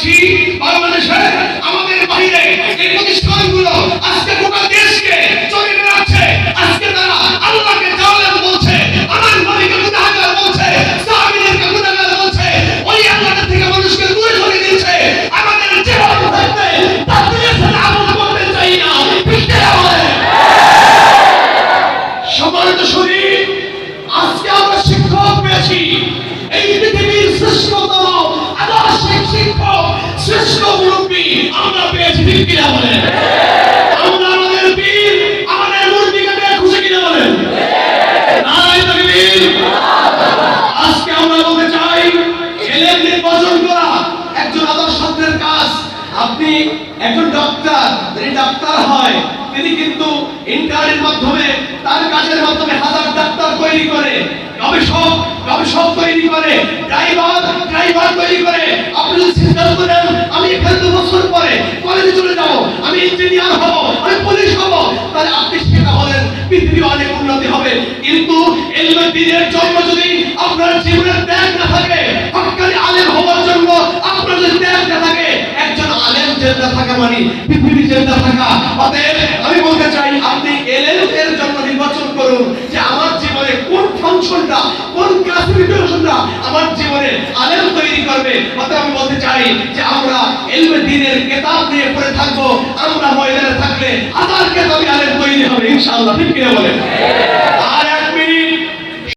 পাচ্ছি বাংলাদেশে আমাদের বাইরে এই প্রতিষ্ঠানগুলো আজকে গোটা দেশকে চলে বেড়াচ্ছে। আজকে তারা আল্লাহকে জালেম বলছে, আমার নবীকে গুনাহগার বলছে, সাহাবীদেরকে গুনাহগার বলছে, ওই আল্লাহর থেকে মানুষকে দূরে সরিয়ে দিচ্ছে। আমাদের জীবন থাকতে তাদের সাথে আমল করতে চাই না। ঠিক আছে? সম্মানিত শরীর, আজকে আমরা শিক্ষক পেয়েছি, এই পৃথিবীর শ্রেষ্ঠতম আদর্শিক শিক্ষক, শ্রেষ্ঠ মুরব্বী আমরা পেয়েছি। ঠিক কিনা বলেন? আমরা আমাদের বীর, আমাদের মুরব্বীকে খুশি কিনা বলেন? নারায়ে তাকবীর। আজকে আমরা বলতে চাই, এলেম নির্বাচন করা একজন আদর্শ ছাত্রের কাজ। আপনি একজন ডাক্তার, যিনি ডাক্তার হয় তিনি কিন্তু ইন্টার্নের মাধ্যমে, তার কাজের মাধ্যমে হাজার ডাক্তার তৈরি করে, গবেষক তৈরি করে, ড্রাইভার তৈরি করে। আপনি যদি চিন্তা করেন আমি এখানে 2 বছর পরে কলেজে চলে যাব, আমি ইঞ্জিনিয়ার হব, আমি পুলিশ হব, তাহলে আপনি সেটা হলেন, পৃথিবী অনেক উন্নতি হবে। কিন্তু ইলমে দ্বীনের জন্য যদি আপনার জীবনের ত্যাগ না থাকে, হক্কানি আলেম হওয়ার জন্য আপনার যদি ত্যাগ না থাকে, একজন আলেম জিন্দা থাকা মানে পৃথিবী জিন্দা থাকা। অতএব আমি বলতে চাই, আপনি এলেমের জন্য নির্বাচন করুন যে আমার জীবনে কোন ফাংশনটা, কোন ক্লাসিফিকেশনটা আমার জীবনে আলেম তৈরি করবে। অতএব আমি বলতে চাই যে আমরা ইলমে দ্বীনের কিতাব নিয়ে পড়ে থাকবো, আমরা ময়দানে থাকলে হাজার কিতাবি আলেম তৈরি হবে ইনশাআল্লাহ। ঠিক কিনা বলেন? আর 1 মিনিট